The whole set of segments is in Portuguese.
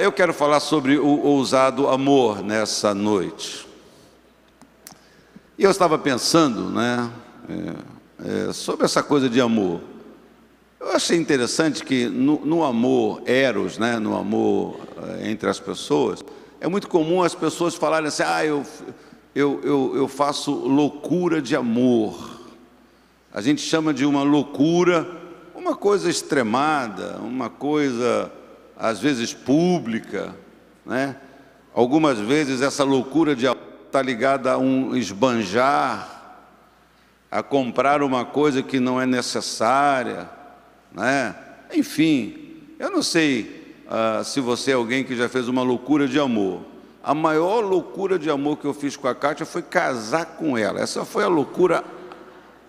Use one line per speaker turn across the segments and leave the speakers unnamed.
Eu quero falar sobre o ousado amor nessa noite. E eu estava pensando, sobre essa coisa de amor. Eu achei interessante que no amor eros, no amor entre as pessoas, é muito comum as pessoas falarem assim: eu faço loucura de amor. A gente chama de uma loucura, uma coisa extremada, uma coisa às vezes pública, Algumas vezes essa loucura de amor está ligada a um esbanjar, a comprar uma coisa que não é necessária, Enfim, eu não sei se você é alguém que já fez uma loucura de amor. A maior loucura de amor que eu fiz com a Kátia foi casar com ela. Essa foi a loucura,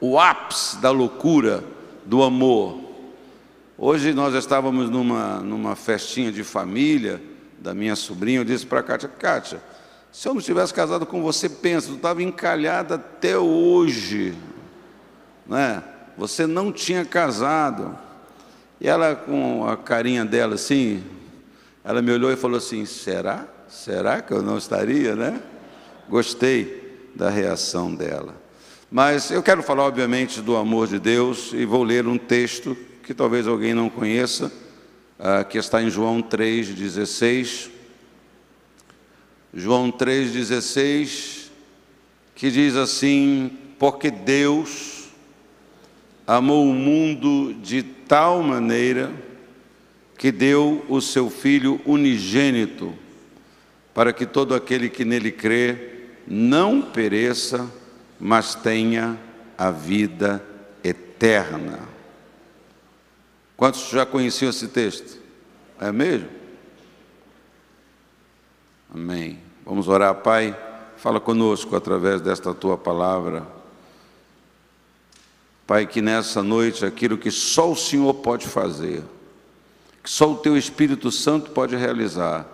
o ápice da loucura do amor. Hoje nós estávamos numa festinha de família da minha sobrinha. Eu disse para a Kátia: Kátia, se eu não tivesse casado com você, pensa, tu estava encalhada até hoje, Você não tinha casado. E ela, com a carinha dela assim, ela me olhou e falou assim: será? Será que eu não estaria, Gostei da reação dela. Mas eu quero falar, obviamente, do amor de Deus, e vou ler um texto que talvez alguém não conheça, que está em João 3,16. João 3,16, que diz assim: porque Deus amou o mundo de tal maneira que deu o seu Filho unigênito, para que todo aquele que nele crê não pereça, mas tenha a vida eterna. Quantos já conheciam esse texto? É mesmo? Amém. Vamos orar. Pai, fala conosco através desta Tua palavra. Pai, que nessa noite aquilo que só o Senhor pode fazer, que só o Teu Espírito Santo pode realizar,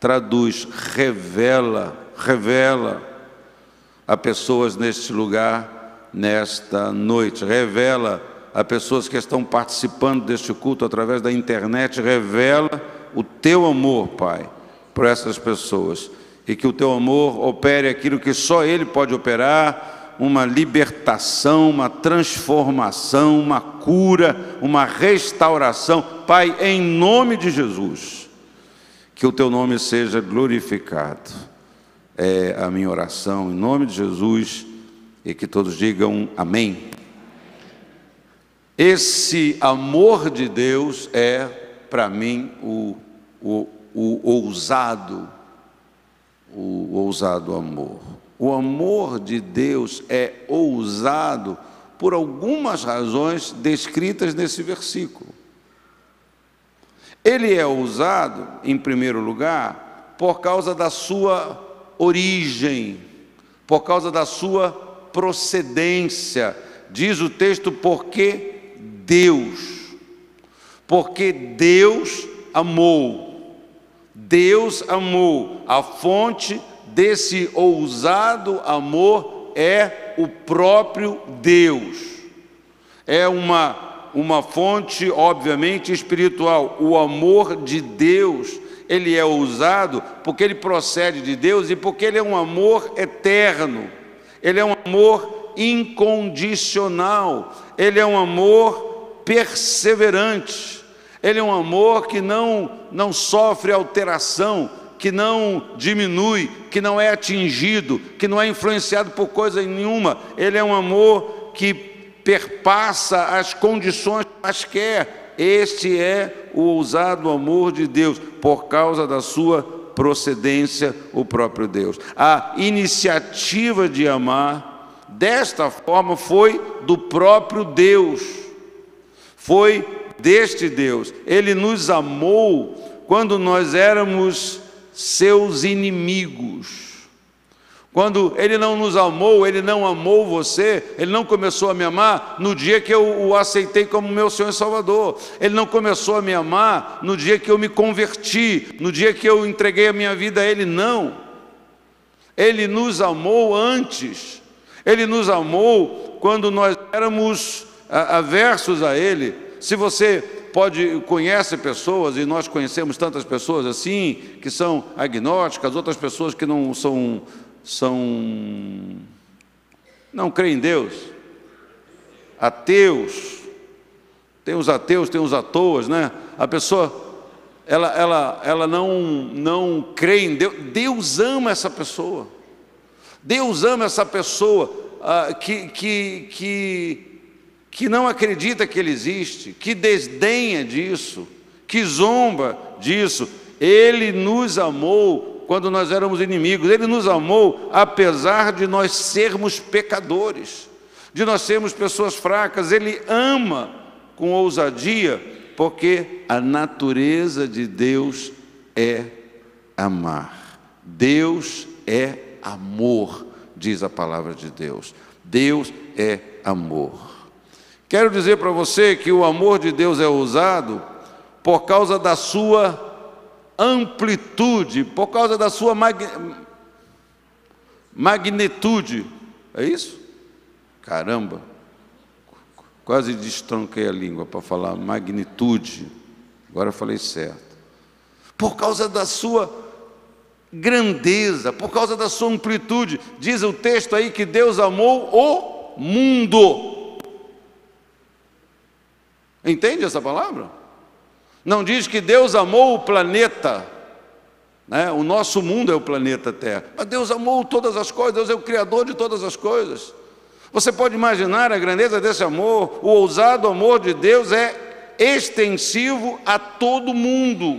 traduz, revela a pessoas neste lugar, nesta noite. Revela a pessoas que estão participando deste culto através da internet. Revela o Teu amor, Pai, por essas pessoas. E que o Teu amor opere aquilo que só Ele pode operar: uma libertação, uma transformação, uma cura, uma restauração. Pai, em nome de Jesus, que o Teu nome seja glorificado. É a minha oração, em nome de Jesus, e que todos digam amém. Esse amor de Deus é, para mim, o ousado amor. O amor de Deus é ousado por algumas razões descritas nesse versículo. Ele é ousado, em primeiro lugar, por causa da sua origem, por causa da sua procedência. Diz o texto: porque Deus amou. Deus amou. A fonte desse ousado amor é o próprio Deus. É uma fonte, obviamente, espiritual. O amor de Deus, ele é ousado porque ele procede de Deus e porque ele é um amor eterno. Ele é um amor incondicional. Ele é um amor perseverante. Ele é um amor que não sofre alteração, que não diminui, que não é atingido, que não é influenciado por coisa nenhuma. Ele é um amor que perpassa as condições quaisquer. Este é o ousado amor de Deus, por causa da sua procedência, o próprio Deus. A iniciativa de amar desta forma foi do próprio Deus, foi deste Deus. Ele nos amou quando nós éramos seus inimigos. Quando Ele não nos amou, Ele não amou você, Ele não começou a me amar no dia que eu o aceitei como meu Senhor e Salvador. Ele não começou a me amar no dia que eu me converti, no dia que eu entreguei a minha vida a Ele, não. Ele nos amou antes. Ele nos amou quando nós éramos aversos a Ele. Se você conhece pessoas, e nós conhecemos tantas pessoas assim, que são agnósticas, outras pessoas que não creem em Deus, ateus. Tem os ateus, tem os atoas, né? A pessoa, ela não crê em Deus. Deus ama essa pessoa. Deus ama essa pessoa que não acredita que Ele existe, que desdenha disso, que zomba disso. Ele nos amou quando nós éramos inimigos. Ele nos amou apesar de nós sermos pecadores, de nós sermos pessoas fracas. Ele ama com ousadia, porque a natureza de Deus é amar. Deus é amor, diz a palavra de Deus. Deus é amor. Quero dizer para você que o amor de Deus é ousado por causa da sua amplitude, por causa da sua magnitude. É isso? Caramba! Quase destronquei a língua para falar magnitude. Agora eu falei certo. Por causa da sua grandeza, por causa da sua amplitude. Diz o texto aí que Deus amou o mundo. Entende essa palavra? Não diz que Deus amou o planeta, né? O nosso mundo é o planeta Terra. Mas Deus amou todas as coisas, Deus é o Criador de todas as coisas. Você pode imaginar a grandeza desse amor. O ousado amor de Deus é extensivo a todo mundo.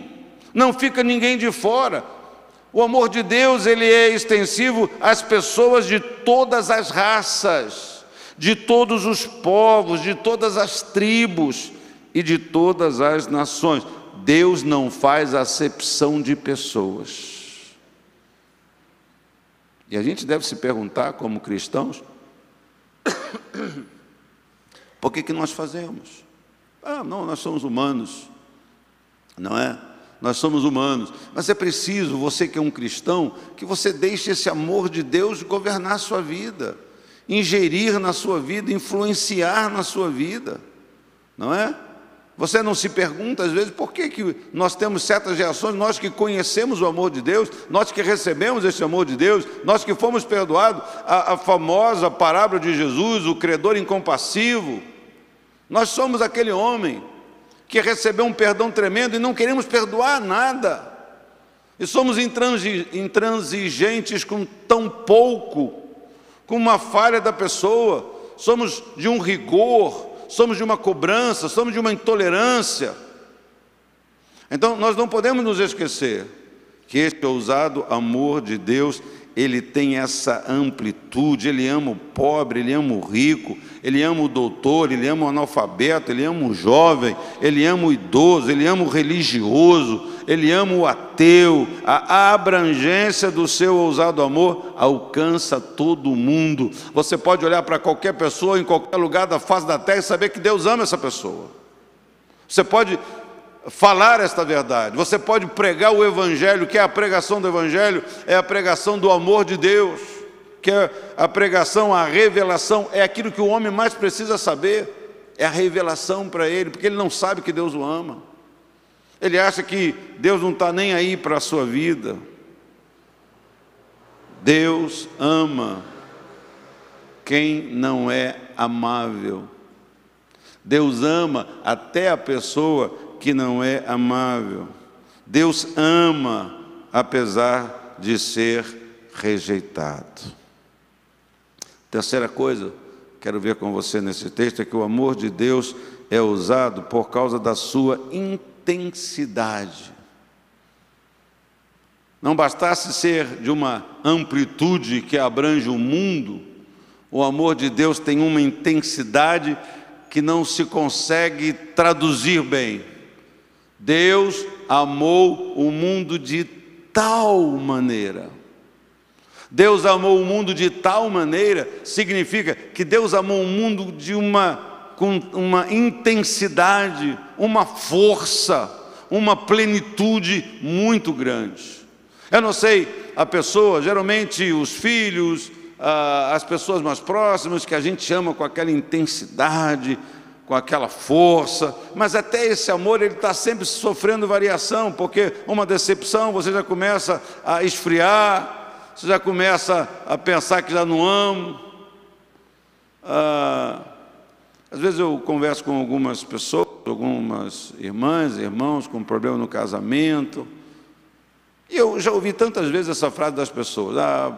Não fica ninguém de fora. O amor de Deus, ele é extensivo às pessoas de todas as raças, de todos os povos, de todas as tribos e de todas as nações. Deus não faz acepção de pessoas. E a gente deve se perguntar, como cristãos, por que nós fazemos? Não, nós somos humanos, não é? Nós somos humanos, mas é preciso, você que é um cristão, que você deixe esse amor de Deus governar a sua vida, ingerir na sua vida, influenciar na sua vida, não é? Você não se pergunta às vezes por que nós temos certas reações, nós que conhecemos o amor de Deus, nós que recebemos esse amor de Deus, nós que fomos perdoados, a famosa parábola de Jesus, o credor incompassivo. Nós somos aquele homem que recebeu um perdão tremendo e não queremos perdoar nada, e somos intransigentes com tão pouco, com uma falha da pessoa, somos de um rigor, somos de uma cobrança, somos de uma intolerância. Então nós não podemos nos esquecer que este ousado amor de Deus, ele tem essa amplitude. Ele ama o pobre, ele ama o rico, ele ama o doutor, ele ama o analfabeto, ele ama o jovem, ele ama o idoso, ele ama o religioso, ele ama o ateu. A abrangência do seu ousado amor alcança todo mundo. Você pode olhar para qualquer pessoa em qualquer lugar da face da terra e saber que Deus ama essa pessoa. Você pode falar esta verdade, você pode pregar o Evangelho. Que é a pregação do Evangelho? É a pregação do amor de Deus, que é a pregação, a revelação, é aquilo que o homem mais precisa saber, é a revelação para ele, porque ele não sabe que Deus o ama, ele acha que Deus não está nem aí para a sua vida. Deus ama quem não é amável, Deus ama até a pessoa que não é amável. Deus ama apesar de ser rejeitado. Terceira coisa, quero ver com você nesse texto, é que o amor de Deus é usado por causa da sua intensidade. Não bastasse ser de uma amplitude que abrange o mundo, o amor de Deus tem uma intensidade que não se consegue traduzir bem. Deus amou o mundo de tal maneira. Deus amou o mundo de tal maneira significa que Deus amou o mundo com uma intensidade, uma força, uma plenitude muito grande. Eu não sei, a pessoa, geralmente os filhos, as pessoas mais próximas, que a gente ama com aquela intensidade, com aquela força, mas até esse amor ele está sempre sofrendo variação, porque uma decepção você já começa a esfriar, você já começa a pensar que já não ama. Às vezes eu converso com algumas pessoas, algumas irmãs, irmãos com problema no casamento, e eu já ouvi tantas vezes essa frase das pessoas: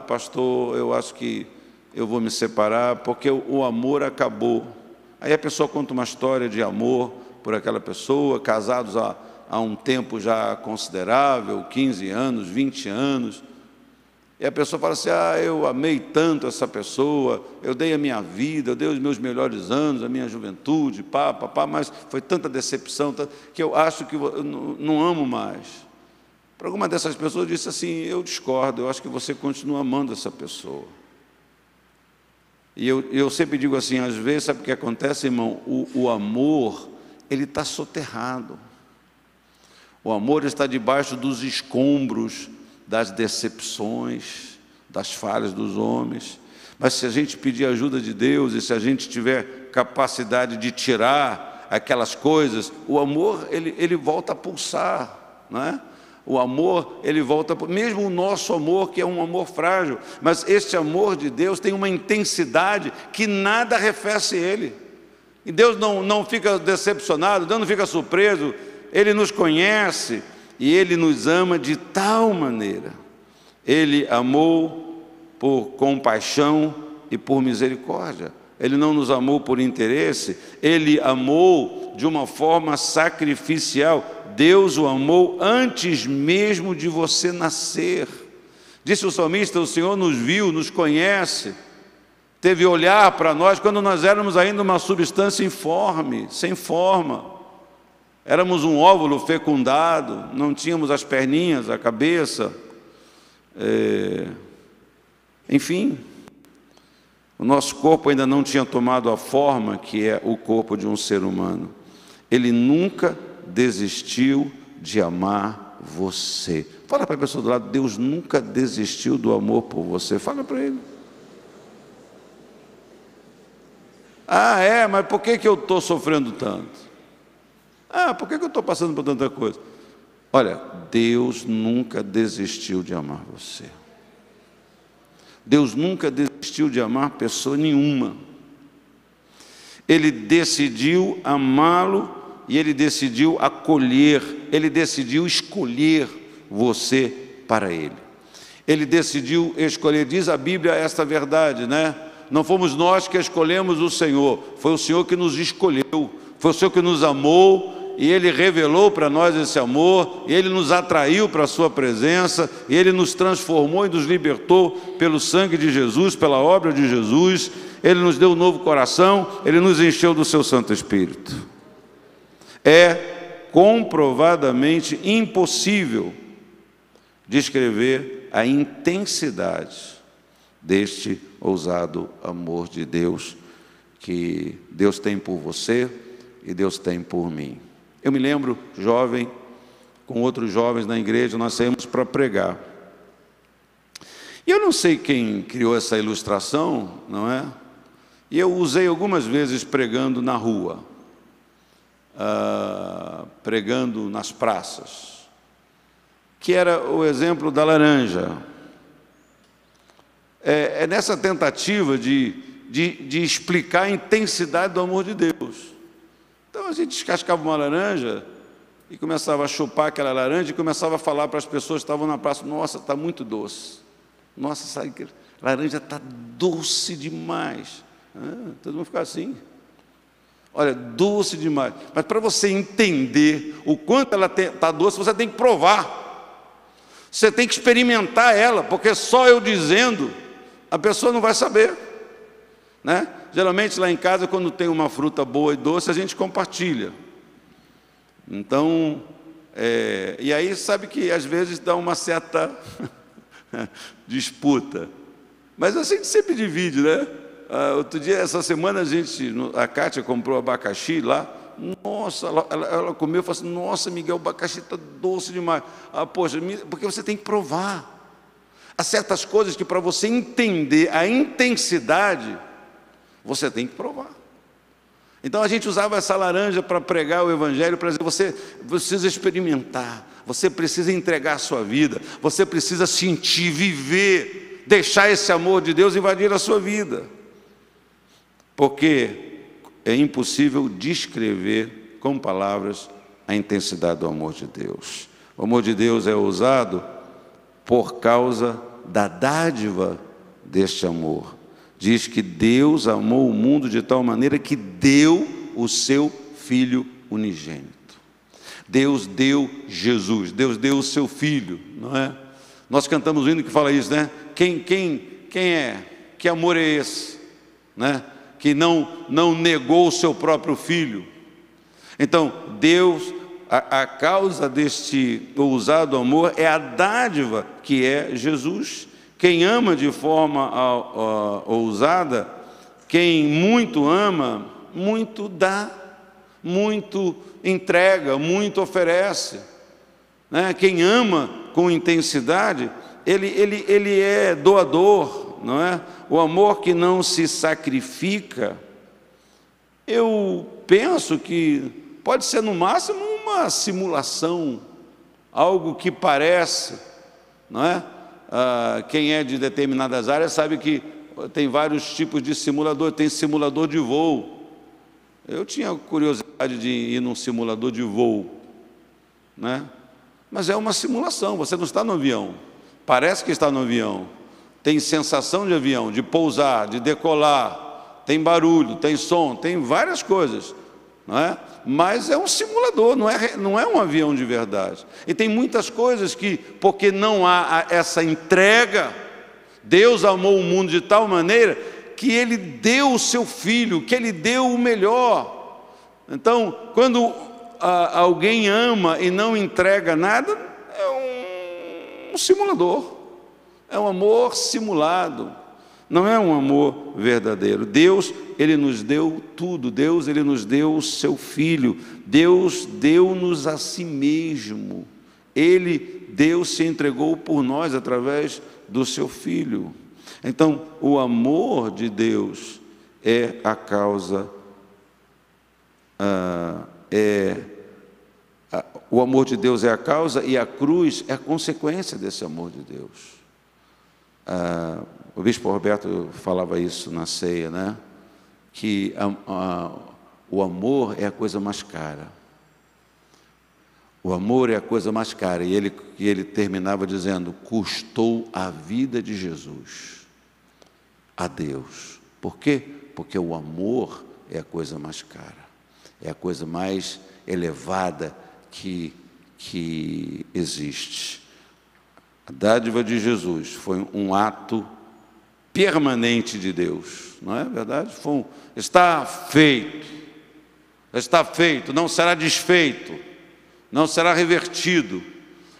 pastor, eu acho que eu vou me separar porque o amor acabou. Aí a pessoa conta uma história de amor por aquela pessoa, casados há um tempo já considerável, 15 anos, 20 anos, e a pessoa fala assim: eu amei tanto essa pessoa, eu dei a minha vida, eu dei os meus melhores anos, a minha juventude, mas foi tanta decepção, que eu acho que eu não amo mais. Para alguma dessas pessoas eu disse assim: eu discordo, eu acho que você continua amando essa pessoa. E eu sempre digo assim, às vezes, sabe o que acontece, irmão? O amor, ele está soterrado. O amor está debaixo dos escombros, das decepções, das falhas dos homens. Mas se a gente pedir ajuda de Deus, e se a gente tiver capacidade de tirar aquelas coisas, o amor, ele volta a pulsar, não é? O amor, ele volta, mesmo o nosso amor, que é um amor frágil, mas este amor de Deus tem uma intensidade que nada arrefece ele. E Deus não fica decepcionado, Deus não fica surpreso, Ele nos conhece e Ele nos ama de tal maneira. Ele amou por compaixão e por misericórdia. Ele não nos amou por interesse, Ele amou de uma forma sacrificial. Deus o amou antes mesmo de você nascer. Disse o salmista: o Senhor nos viu, nos conhece, teve olhar para nós quando nós éramos ainda uma substância informe, sem forma. Éramos um óvulo fecundado, não tínhamos as perninhas, a cabeça, enfim, o nosso corpo ainda não tinha tomado a forma que é o corpo de um ser humano. Ele nunca desistiu de amar você. Fala para a pessoa do lado: Deus nunca desistiu do amor por você. Fala para ele. Mas por que eu estou sofrendo tanto? Por que eu estou passando por tanta coisa? Olha, Deus nunca desistiu de amar você. Deus nunca desistiu de amar pessoa nenhuma. Ele decidiu amá-lo e Ele decidiu acolher, Ele decidiu escolher você para Ele. Ele decidiu escolher, diz a Bíblia esta verdade, né? Não fomos nós que escolhemos o Senhor, foi o Senhor que nos escolheu, foi o Senhor que nos amou, e Ele revelou para nós esse amor, e Ele nos atraiu para a sua presença, e Ele nos transformou e nos libertou pelo sangue de Jesus, pela obra de Jesus. Ele nos deu um novo coração, Ele nos encheu do seu Santo Espírito. É comprovadamente impossível descrever a intensidade deste ousado amor de Deus, que Deus tem por você e Deus tem por mim. Eu me lembro, jovem, com outros jovens na igreja, nós saímos para pregar. E eu não sei quem criou essa ilustração, não é? E eu usei algumas vezes pregando na rua, pregando nas praças, que era o exemplo da laranja. É nessa tentativa de explicar a intensidade do amor de Deus. Então a gente descascava uma laranja e começava a chupar aquela laranja e começava a falar para as pessoas que estavam na praça: nossa, está muito doce. Nossa, sabe que laranja está doce demais. Todo mundo fica assim. Olha, doce demais. Mas para você entender o quanto ela está doce, você tem que provar. Você tem que experimentar ela, porque só eu dizendo, a pessoa não vai saber, né? Geralmente lá em casa, quando tem uma fruta boa e doce, a gente compartilha. Então, e aí sabe que às vezes dá uma certa disputa. Mas a gente sempre divide, né? Outro dia, essa semana, a Kátia comprou abacaxi lá. Nossa, ela comeu e falou assim: nossa, Miguel, o abacaxi está doce demais. Poxa, porque você tem que provar. Há certas coisas que, para você entender a intensidade, você tem que provar. Então a gente usava essa laranja para pregar o Evangelho, para dizer: você precisa experimentar, você precisa entregar a sua vida, você precisa sentir, viver, deixar esse amor de Deus invadir a sua vida. Porque é impossível descrever com palavras a intensidade do amor de Deus. O amor de Deus é usado por causa da dádiva deste amor. Diz que Deus amou o mundo de tal maneira que deu o seu Filho unigênito. Deus deu Jesus, Deus deu o seu Filho, não é? Nós cantamos o hino que fala isso, né? Que amor é esse, né? Que não negou o seu próprio Filho. Então, Deus, a causa deste ousado amor é a dádiva que é Jesus. Quem ama de forma ousada, quem muito ama, muito dá, muito entrega, muito oferece, né? Quem ama com intensidade, ele é doador, não é? O amor que não se sacrifica, eu penso que pode ser no máximo uma simulação, algo que parece, não é? Quem é de determinadas áreas sabe que tem vários tipos de simulador. Tem simulador de voo. Eu tinha curiosidade de ir num simulador de voo, né? Mas é uma simulação, você não está no avião, parece que está no avião, tem sensação de avião, de pousar, de decolar, tem barulho, tem som, tem várias coisas, não é? Mas é um simulador, não é um avião de verdade. E tem muitas coisas que, porque não há essa entrega, Deus amou o mundo de tal maneira que Ele deu o seu Filho, que Ele deu o melhor. Então, quando alguém ama e não entrega nada, é um simulador, é um amor simulado, não é um amor verdadeiro. Deus, Ele nos deu tudo. Deus, Ele nos deu o seu Filho. Deus deu-nos a si mesmo. Deus se entregou por nós através do seu Filho. Então, o amor de Deus é a causa, o amor de Deus é a causa, e a cruz é a consequência desse amor de Deus. O bispo Roberto falava isso na ceia, né? Que o amor é a coisa mais cara. O amor é a coisa mais cara. E ele terminava dizendo: custou a vida de Jesus a Deus. Por quê? Porque o amor é a coisa mais cara, é a coisa mais elevada que existe. A dádiva de Jesus foi um ato permanente de Deus, não é verdade? Está feito, não será desfeito, não será revertido.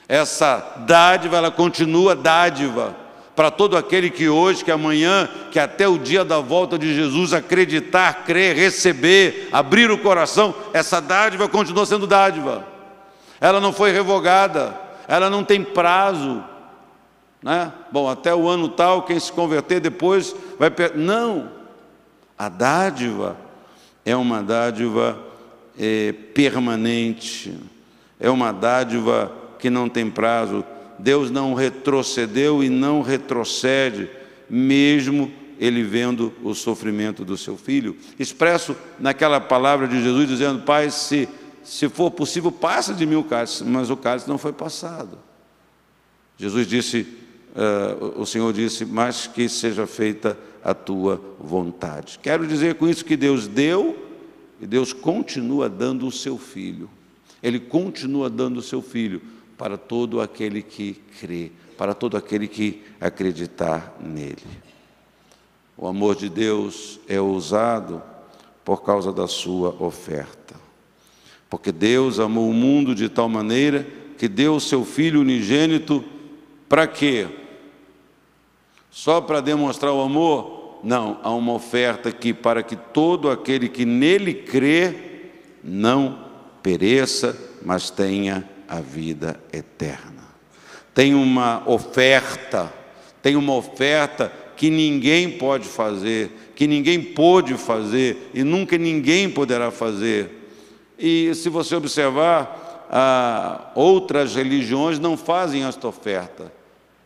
Essa dádiva, ela continua dádiva para todo aquele que hoje, que amanhã, que até o dia da volta de Jesus acreditar, crer, receber, abrir o coração, essa dádiva continua sendo dádiva. Ela não foi revogada, ela não tem prazo, né? Bom, até o ano tal, quem se converter depois vai... Não, a dádiva é uma dádiva permanente, é uma dádiva que não tem prazo. Deus não retrocedeu e não retrocede, mesmo Ele vendo o sofrimento do seu Filho, expresso naquela palavra de Jesus, dizendo: Pai, se for possível, passa de mim o cálice. Mas o cálice não foi passado. Jesus disse, o Senhor disse: mas que seja feita a tua vontade. Quero dizer com isso que Deus deu, e Deus continua dando o seu Filho. Ele continua dando o seu Filho para todo aquele que crê, para todo aquele que acreditar nele. O amor de Deus é ousado por causa da sua oferta. Porque Deus amou o mundo de tal maneira que deu o seu Filho unigênito. Para quê? Só para demonstrar o amor? Não, há uma oferta aqui para que todo aquele que nele crê não pereça, mas tenha a vida eterna. Tem uma oferta que ninguém pode fazer, que ninguém pôde fazer e nunca ninguém poderá fazer. E se você observar, outras religiões não fazem esta oferta.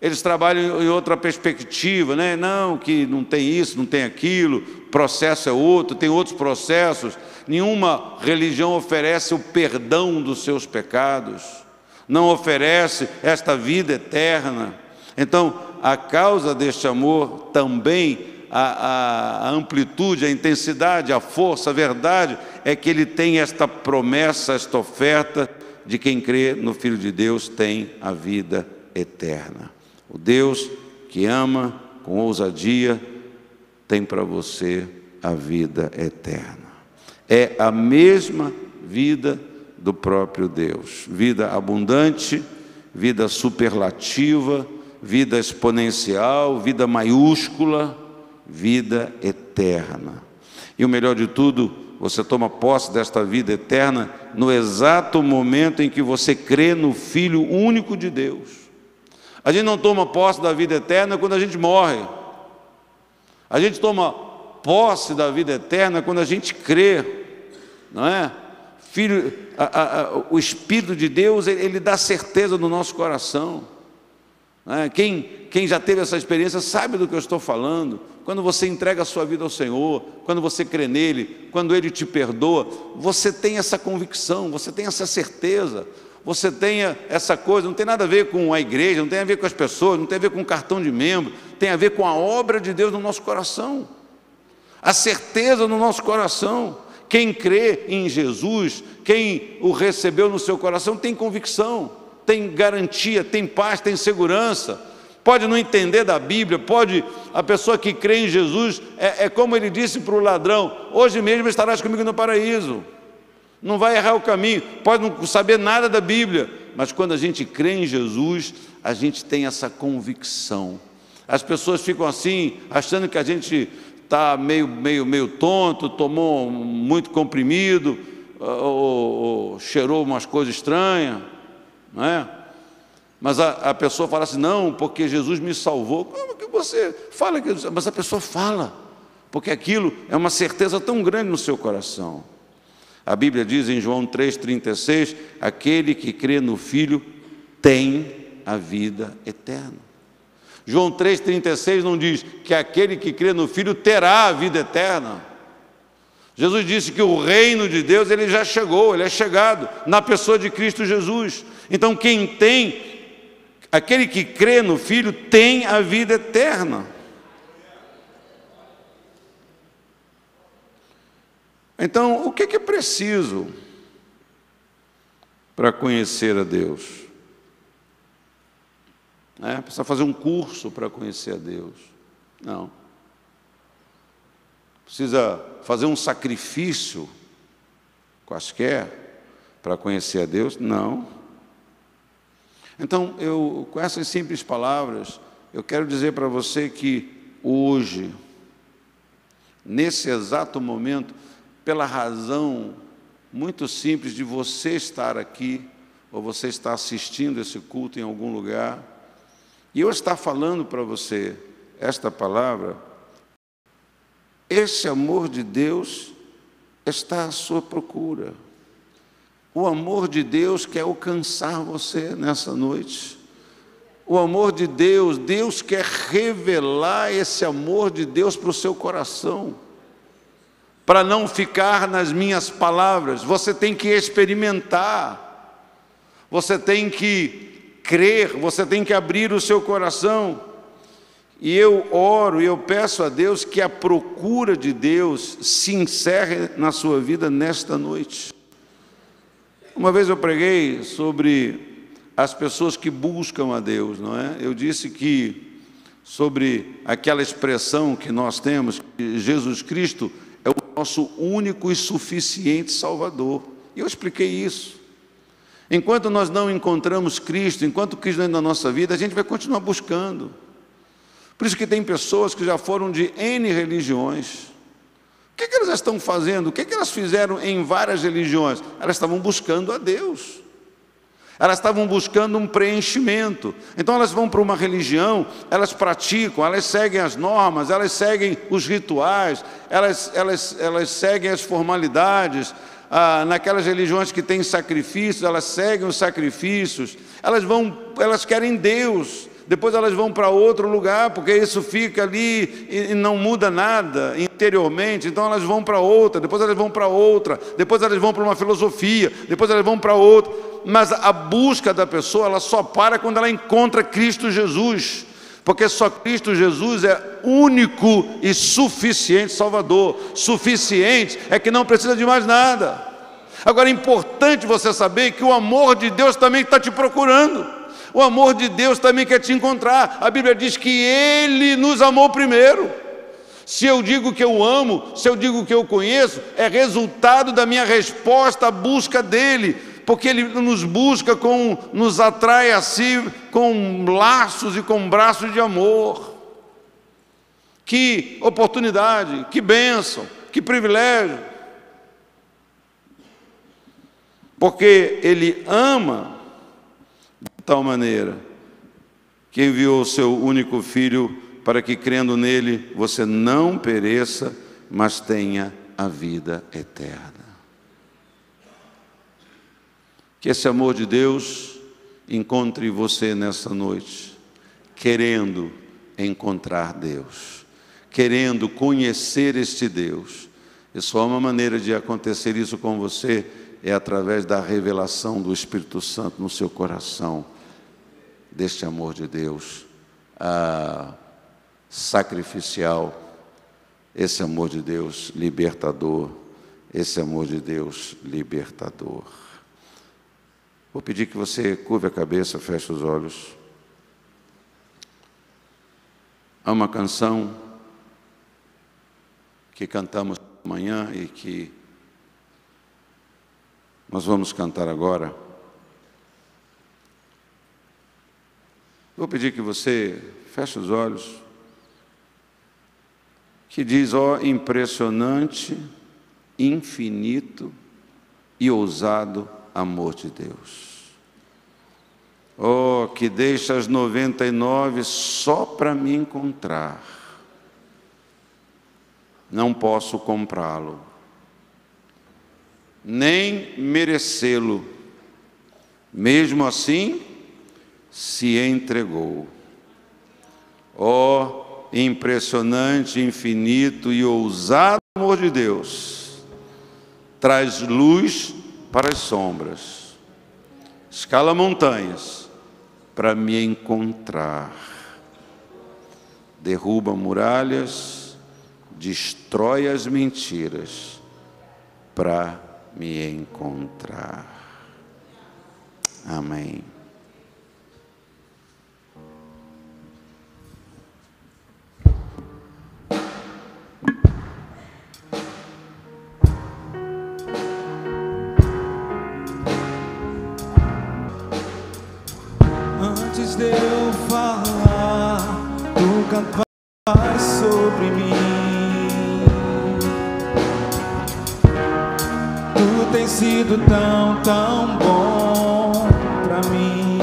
Eles trabalham em outra perspectiva, né? Não, que não tem isso, não tem aquilo, processo é outro, tem outros processos. Nenhuma religião oferece o perdão dos seus pecados, não oferece esta vida eterna. Então, a causa deste amor também, a amplitude, a intensidade, a força, a verdade, é que ele tem esta promessa, esta oferta de quem crê no Filho de Deus tem a vida eterna. O Deus que ama com ousadia tem para você a vida eterna. É a mesma vida do próprio Deus. Vida abundante, vida superlativa, vida exponencial, vida maiúscula, vida eterna. E o melhor de tudo, você toma posse desta vida eterna no exato momento em que você crê no Filho único de Deus. A gente não toma posse da vida eterna quando a gente morre. A gente toma posse da vida eterna quando a gente crê, não é? Filho, o Espírito de Deus, ele dá certeza no nosso coração. Não é? Quem já teve essa experiência sabe do que eu estou falando. Quando você entrega a sua vida ao Senhor, quando você crê nele, quando Ele te perdoa, você tem essa convicção, você tem essa certeza. Você tenha essa coisa, não tem nada a ver com a igreja, não tem a ver com as pessoas, não tem a ver com o cartão de membro, tem a ver com a obra de Deus no nosso coração, a certeza no nosso coração. Quem crê em Jesus, quem o recebeu no seu coração, tem convicção, tem garantia, tem paz, tem segurança. Pode não entender da Bíblia, a pessoa que crê em Jesus, é como ele disse para o ladrão: hoje mesmo estarás comigo no paraíso. Não vai errar o caminho, pode não saber nada da Bíblia, mas quando a gente crê em Jesus, a gente tem essa convicção. As pessoas ficam assim, achando que a gente está meio tonto, tomou muito comprimido, ou cheirou umas coisas estranhas, não é? Mas a pessoa fala assim: não, porque Jesus me salvou. Como que você fala? Mas a pessoa fala, porque aquilo é uma certeza tão grande no seu coração. A Bíblia diz em João 3,36, aquele que crê no Filho tem a vida eterna. João 3,36 não diz que aquele que crê no Filho terá a vida eterna. Jesus disse que o reino de Deus, ele já chegou, ele é chegado na pessoa de Cristo Jesus. Então aquele que crê no Filho tem a vida eterna. Então, o que é preciso para conhecer a Deus? Precisa fazer um curso para conhecer a Deus? Não. Precisa fazer um sacrifício quaisquer para conhecer a Deus? Não. Então, com essas simples palavras, eu quero dizer para você que hoje, nesse exato momento, pela razão muito simples de você estar aqui, ou você estar assistindo esse culto em algum lugar, e eu estar falando para você esta palavra, esse amor de Deus está à sua procura. O amor de Deus quer alcançar você nessa noite. O amor de Deus, Deus quer revelar esse amor de Deus para o seu coração. Para não ficar nas minhas palavras, você tem que experimentar, você tem que crer, você tem que abrir o seu coração. E eu oro e eu peço a Deus que a procura de Deus se encerre na sua vida nesta noite. Uma vez eu preguei sobre as pessoas que buscam a Deus, não é? Eu disse que sobre aquela expressão que nós temos, que Jesus Cristo é o nosso único e suficiente Salvador. E eu expliquei isso. Enquanto nós não encontramos Cristo, enquanto Cristo não é na nossa vida, a gente vai continuar buscando. Por isso que tem pessoas que já foram de N religiões. O que elas estão fazendo? O que elas fizeram em várias religiões? Elas estavam buscando a Deus. Elas estavam buscando um preenchimento. Então elas vão para uma religião, elas praticam, elas seguem as normas, elas seguem os rituais, elas seguem as formalidades. Naquelas religiões que têm sacrifícios, elas seguem os sacrifícios. Elas querem Deus. Depois elas vão para outro lugar, porque isso fica ali e não muda nada interiormente. Então elas vão para outra, depois elas vão para outra, depois elas vão para uma filosofia, depois elas vão para outra. Mas a busca da pessoa, ela só para quando ela encontra Cristo Jesus, porque só Cristo Jesus é único e suficiente Salvador. Suficiente é que não precisa de mais nada. Agora é importante você saber que o amor de Deus também está te procurando. O amor de Deus também quer te encontrar. A Bíblia diz que Ele nos amou primeiro. Se eu digo que eu amo, se eu digo que eu conheço, é resultado da minha resposta à busca dEle, porque Ele nos busca, nos atrai a si com laços e com braços de amor. Que oportunidade, que bênção, que privilégio. Porque Ele ama de tal maneira que enviou o seu único Filho para que, crendo nele, você não pereça, mas tenha a vida eterna. Que esse amor de Deus encontre você nessa noite, querendo encontrar Deus, querendo conhecer este Deus. E só uma maneira de acontecer isso com você é através da revelação do Espírito Santo no seu coração, deste amor de Deus sacrificial, esse amor de Deus libertador, esse amor de Deus libertador. Vou pedir que você curve a cabeça, feche os olhos. Há uma canção que cantamos amanhã e que nós vamos cantar agora. Vou pedir que você feche os olhos, que diz: ó impressionante, infinito e ousado amor de Deus. Ó, que deixa as 99 só para me encontrar. Não posso comprá-lo, nem merecê-lo. Mesmo assim, se entregou. Ó, impressionante, infinito e ousado amor de Deus, traz luz para as sombras, escala montanhas para me encontrar, derruba muralhas, destrói as mentiras para me encontrar. Amém.
Antes de eu falar, tu cantas sobre mim. Tu tens sido tão, tão bom pra mim.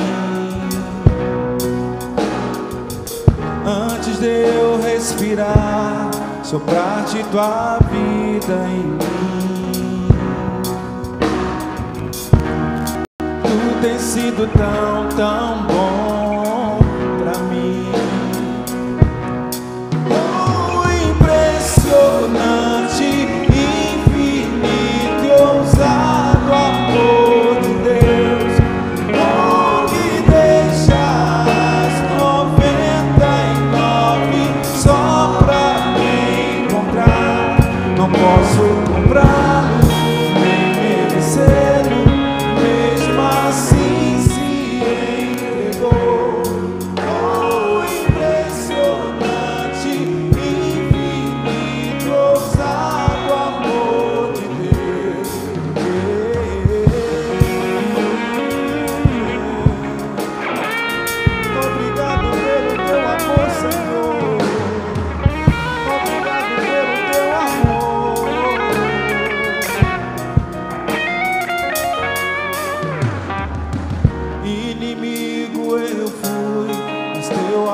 Antes de eu respirar, soprar-te tua vida em mim. Tu tens sido tão, tão bom pra mim. Oh, impressionante, infinito e ousado amor de Deus. Oh, que deixa as 99 só pra me encontrar. Não posso comprá-lo, nem merecê-lo. Mesmo assim se entregou.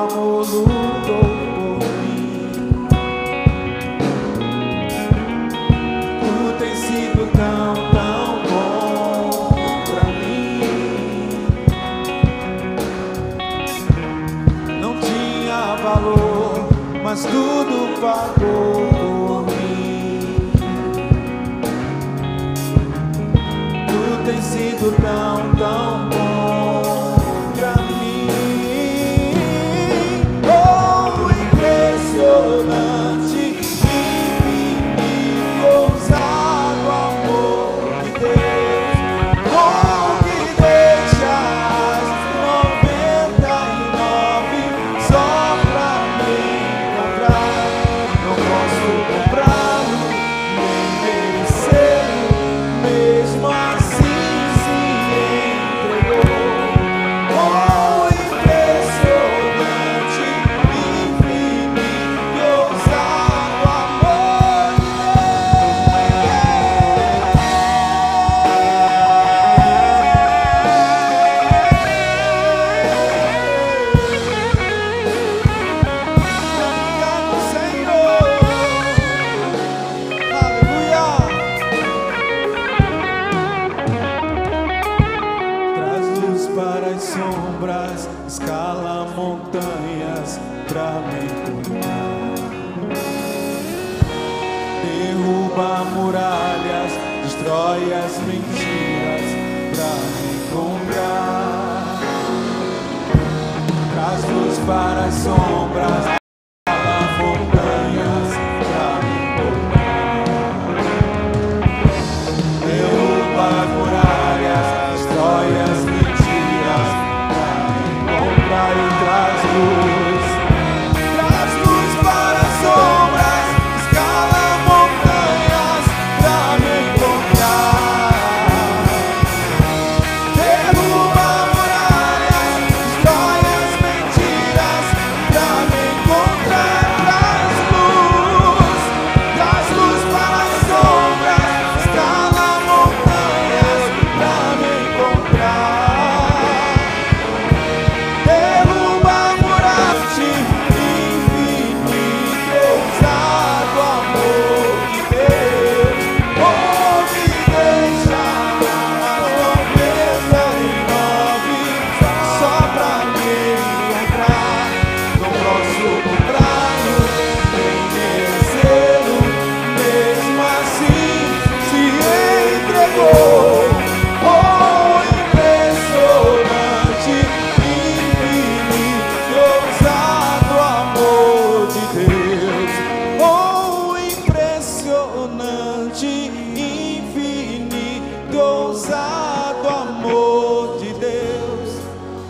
amor lutou por mim. Tu tens sido tão, tão bom pra mim. Não tinha valor, mas tudo pagou por mim. Tu tens sido tão, tão bom pra mim. Oh, impressionante, infinito, ousado amor de Deus. Oh, que deixas 99 só pra me encontrar. Não posso comprá-lo, nem merecê-lo, mesmo assim se entregou. Oh, impressionante, infinito, ousado amor de Obrigado, Senhor. Aleluia. Traz luz para as sombras, escala montanhas pra me encontrar. Derruba muralhas, destrói as mentiras pra me encontrar. Traz luz para as sombras, escala montanhas pra me encontrar. Derruba muralhas, destrói as mentiras pra me encontrar. E traz luz para as sombras, escala montanhas pra me encontrar. Derruba muralhas, destrói as mentiras pra me encontrar. Traz luz para as sombras, escala montanhas pra me encontrar. Derruba muralhas, infinito, ousado amor de Deus. Oh, me deixa as 99 só pra me encontrar. Não posso comprá-lo, nem merecê-lo, mesmo assim se entregou. Oh, impressionante, infinito, ousado amor de Deus. Oh, impressionante, infinito, ousado amor de Deus.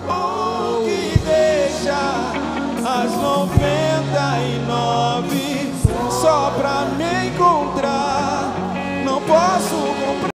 Oh, que deixa as 99 só pra me encontrar.